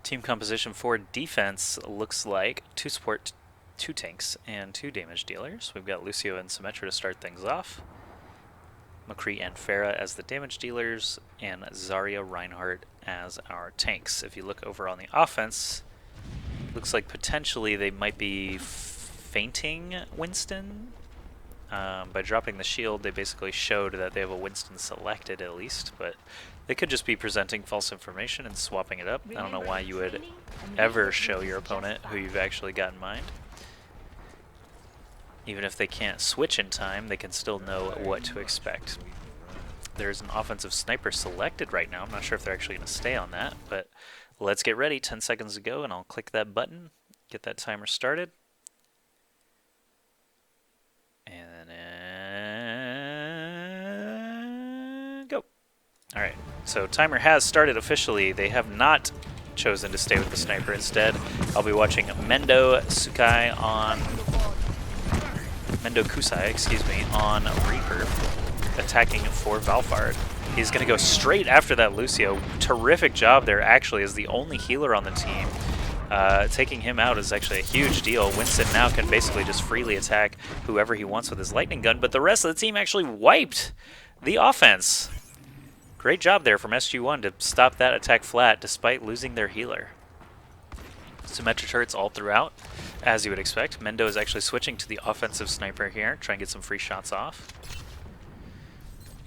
Team composition for defense looks like 2 support, 2 tanks, and 2 damage dealers. We've got Lucio and Symmetra to start things off. McCree and Farah as the damage dealers, and Zarya Reinhardt as our tanks. If you look over on the offense, looks like potentially they might be fainting Winston. By dropping the shield, they basically showed that they have a Winston selected at least, but they could just be presenting false information and swapping it up. I don't know why you would ever show your opponent who you've actually got in mind. Even if they can't switch in time, they can still know what to expect. There's an offensive sniper selected right now. I'm not sure if they're actually going to stay on that, but let's get ready. 10 seconds to go, and I'll click that button, get that timer started. And then go. All right, so timer has started officially. They have not chosen to stay with the sniper. Instead, I'll be watching Mendo Kusai, excuse me, on Reaper, attacking for Valfard. He's going to go straight after that Lucio. Terrific job there, actually, as the only healer on the team. Taking him out is actually a huge deal. Winston now can basically just freely attack whoever he wants with his lightning gun, but the rest of the team actually wiped the offense. Great job there from SG-1 to stop that attack flat despite losing their healer. Symmetric turrets all throughout, as you would expect. Mendo is actually switching to the offensive sniper here, try and get some free shots off.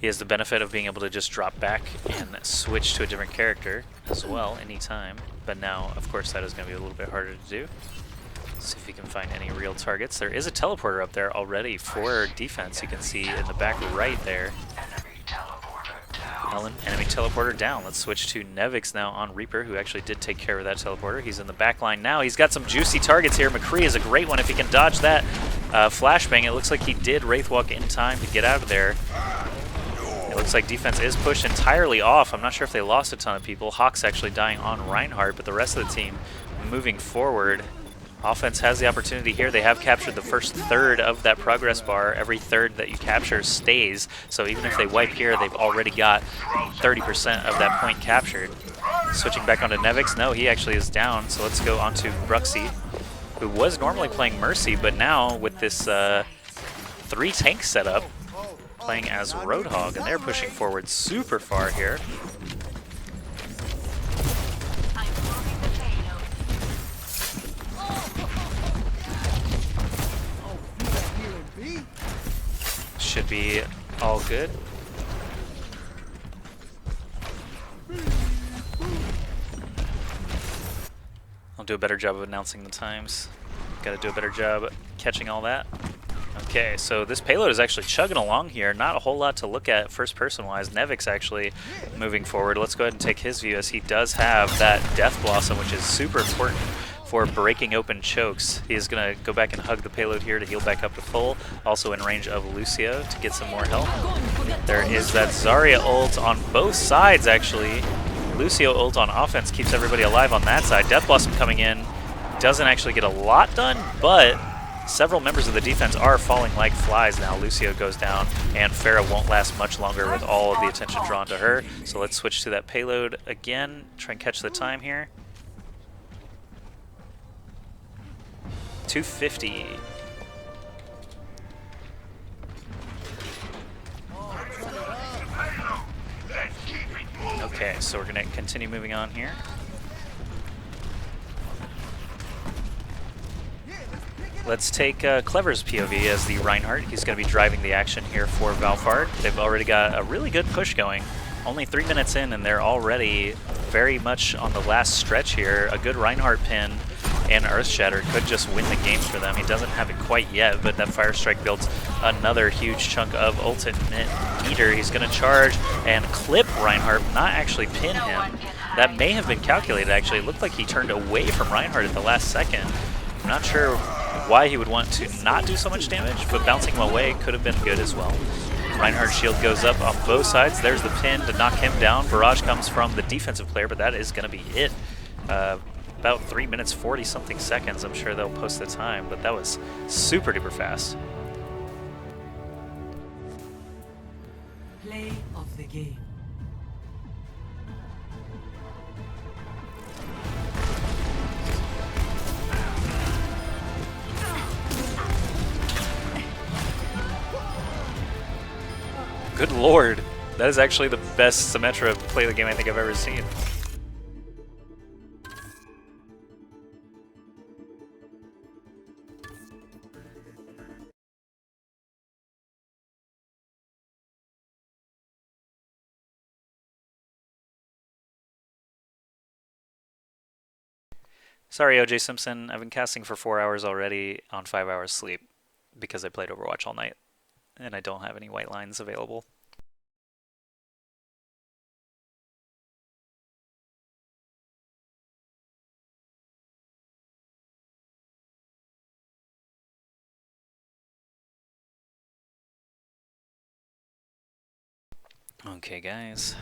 He has the benefit of being able to just drop back and switch to a different character as well anytime. But now, of course, that is going to be a little bit harder to do. See if he can find any real targets. There is a teleporter up there already for defense. You can see in the back right there. Enemy teleporter down. Let's switch to Nevix now on Reaper, who actually did take care of that teleporter. He's in the back line now. He's got some juicy targets here. McCree is a great one if he can dodge that flashbang. It looks like he did Wraithwalk in time to get out of there. It looks like defense is pushed entirely off. I'm not sure if they lost a ton of people. Hawk's actually dying on Reinhardt, but the rest of the team moving forward. Offense has the opportunity here. They have captured the first third of that progress bar. Every third that you capture stays. So even if they wipe here, they've already got 30% of that point captured. Switching back onto Nevix. No, he actually is down. So let's go on to Bruxy, who was normally playing Mercy, but now with this 3 tank setup, playing as Roadhog, and they're pushing forward super far here. Should be all good. I'll do a better job of announcing the times. Gotta do a better job catching all that. Okay, so this payload is actually chugging along here. Not a whole lot to look at first-person-wise. Nevix actually moving forward. Let's go ahead and take his view, as he does have that Death Blossom, which is super important for breaking open chokes. He is going to go back and hug the payload here to heal back up to full. Also in range of Lucio to get some more help. There is that Zarya ult on both sides, actually. Lucio ult on offense keeps everybody alive on that side. Death Blossom coming in. Doesn't actually get a lot done, but several members of the defense are falling like flies now. Lucio goes down, and Farah won't last much longer with all of the attention drawn to her. So let's switch to that payload again. Try and catch the time here. 250. Okay, so we're going to continue moving on here. Let's take Clever's POV as the Reinhardt. He's going to be driving the action here for Valfard. They've already got a really good push going. Only 3 minutes in, and they're already very much on the last stretch here. A good Reinhardt pin and Earthshatter could just win the game for them. He doesn't have it quite yet, but that Fire Strike builds another huge chunk of ultimate meter. He's going to charge and clip Reinhardt, not actually pin him. That may have been calculated, actually. It looked like he turned away from Reinhardt at the last second. I'm not sure why he would want to not do so much damage, but bouncing him away could have been good as well. Reinhardt's shield goes up on both sides. There's the pin to knock him down. Barrage comes from the defensive player, but that is going to be it. About 3 minutes 40 something seconds. I'm sure they'll post the time, but that was super duper fast. Play of the game. Good lord. That is actually the best Symmetra play the game I think I've ever seen. Sorry, OJ Simpson. I've been casting for 4 hours already on 5 hours sleep because I played Overwatch all night and I don't have any white lines available. Okay, guys.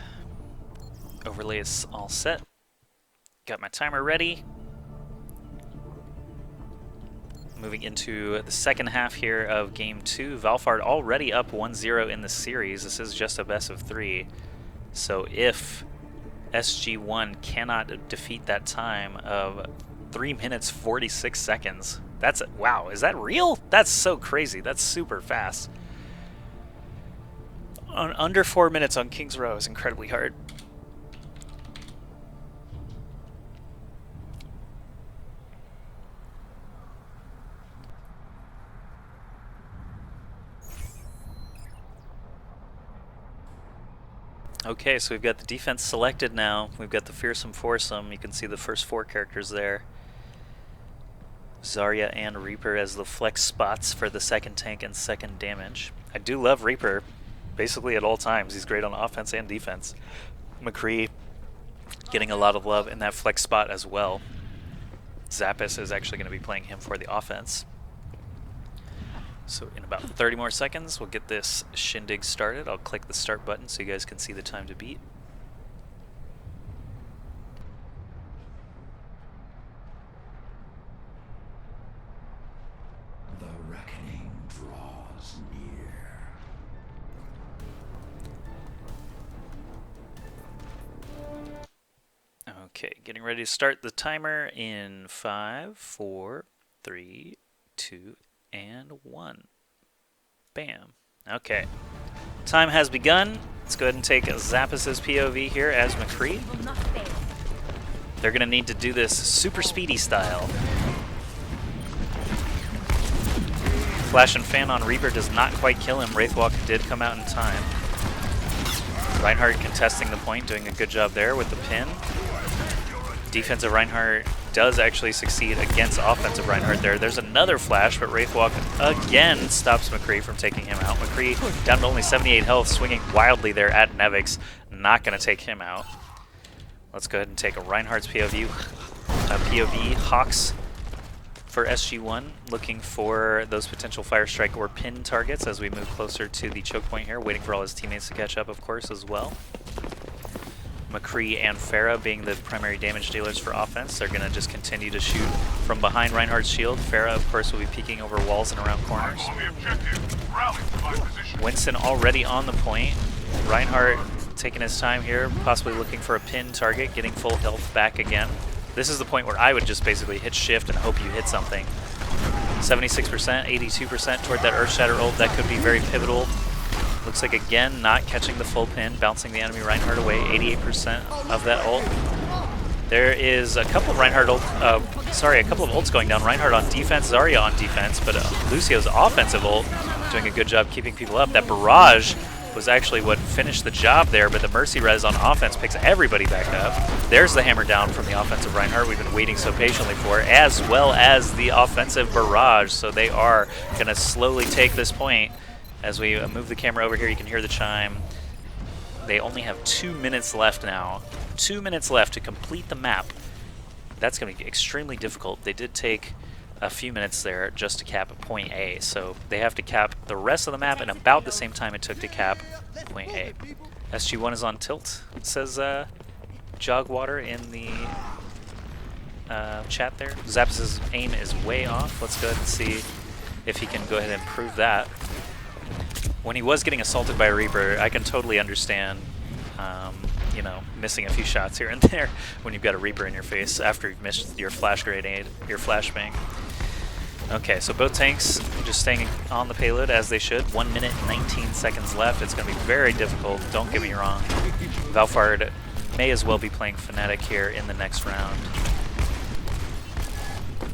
Overlay is all set. Got my timer ready. Moving into the second half here of Game 2. Valfard already up 1-0 in the series. This is just a best of 3. So if SG-1 cannot defeat that time of 3 minutes 46 seconds, that's wow, is that real? That's so crazy. That's super fast. Under 4 minutes on King's Row is incredibly hard. Okay, so we've got the defense selected now. We've got the Fearsome Foursome. You can see the first 4 characters there. Zarya and Reaper as the flex spots for the second tank and second damage. I do love Reaper basically at all times. He's great on offense and defense. McCree getting a lot of love in that flex spot as well. Zappis is actually going to be playing him for the offense. So in about 30 more seconds, we'll get this shindig started. I'll click the start button so you guys can see the time to beat. The reckoning draws near. Okay, getting ready to start the timer in 5, 4, 3, 2, and 1. Bam. Okay. Time has begun. Let's go ahead and take Zappis's POV here as McCree. They're going to need to do this super speedy style. Flash and Fan on Reaper does not quite kill him. Wraithwalk did come out in time. Reinhardt contesting the point, doing a good job there with the pin. Defensive Reinhardt does actually succeed against offensive Reinhardt there. There's another flash, but Wraithwalk again stops McCree from taking him out. McCree down to only 78 health, swinging wildly there at Nevix. Not going to take him out. Let's go ahead and take a Reinhardt's POV. Hawks for SG-1, looking for those potential fire strike or pin targets as we move closer to the choke point here, waiting for all his teammates to catch up, of course, as well. McCree and Pharah being the primary damage dealers for offense. They're going to just continue to shoot from behind Reinhardt's shield. Pharah, of course, will be peeking over walls and around corners. Winston already on the point. Reinhardt taking his time here, possibly looking for a pin target, getting full health back again. This is the point where I would just basically hit shift and hope you hit something. 76%, 82% toward that Earthshatter ult. That could be very pivotal. Looks like, again, not catching the full pin, bouncing the enemy Reinhardt away, 88% of that ult. There is a couple of a couple of ults going down. Reinhardt on defense, Zarya on defense, but Lucio's offensive ult doing a good job keeping people up. That barrage was actually what finished the job there, but the Mercy Res on offense picks everybody back up. There's the hammer down from the offensive Reinhardt we've been waiting so patiently for, as well as the offensive barrage. So they are going to slowly take this point. As we move the camera over here, you can hear the chime. They only have 2 minutes left now. 2 minutes left to complete the map. That's going to be extremely difficult. They did take a few minutes there just to cap point A, so they have to cap the rest of the map in about the same time it took to cap point A. SG-1 is on tilt, says Jogwater in the chat there. Zappis' aim is way off. Let's go ahead and see if he can go ahead and improve that. When he was getting assaulted by a Reaper, I can totally understand, you know, missing a few shots here and there when you've got a Reaper in your face after you've missed your flash grenade, your flashbang. Okay, so both tanks just staying on the payload as they should. 1 minute, 19 seconds left. It's going to be very difficult, don't get me wrong. Valfard may as well be playing Fnatic here in the next round.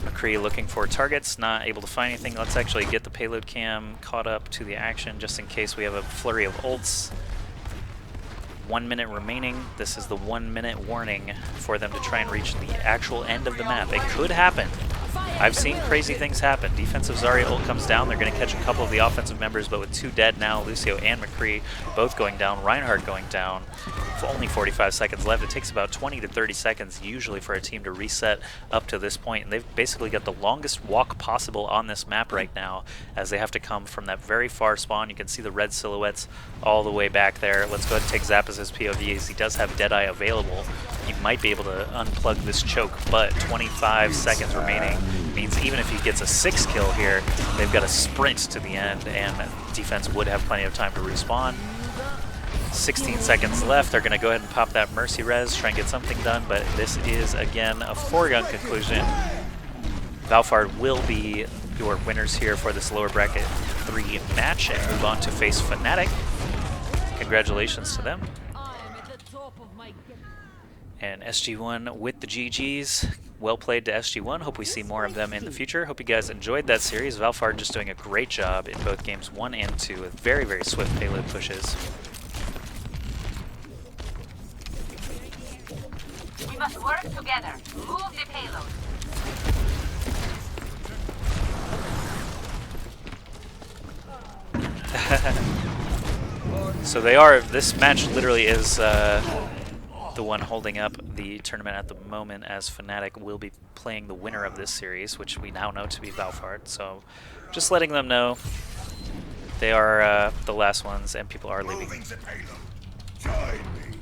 McCree looking for targets, not able to find anything. Let's actually get the payload cam caught up to the action just in case we have a flurry of ults. 1 minute remaining. This is the 1 minute warning for them to try and reach the actual end of the map. It could happen. I've seen crazy things happen. Defensive Zarya ult comes down. They're going to catch a couple of the offensive members, but with 2 dead now, Lucio and McCree both going down, Reinhardt going down. For only 45 seconds left. It takes about 20 to 30 seconds usually for a team to reset up to this point, and they've basically got the longest walk possible on this map right now, as they have to come from that very far spawn. You can see the red silhouettes all the way back there. Let's go ahead and take Zap as his POV, as he does have Deadeye available. He might be able to unplug this choke, but 25 seconds remaining means even if he gets a 6 kill here, they've got to sprint to the end, and defense would have plenty of time to respawn. 16 seconds left. They're going to go ahead and pop that Mercy Res, try and get something done, but this is, again, a foregone conclusion. Valfard will be your winners here for this lower bracket 3 match and move on to face Fnatic. Congratulations to them. And SG-1 with the GGs. Well played to SG-1. Hope we see more of them in the future. Hope you guys enjoyed that series. Valfard just doing a great job in both games 1 and 2 with very, very swift payload pushes. We must work together. Move the payload. So they are, this match literally is the one holding up the tournament at the moment, as Fnatic will be playing the winner of this series, which we now know to be Valfard. So just letting them know they are the last ones and people are leaving. Join me.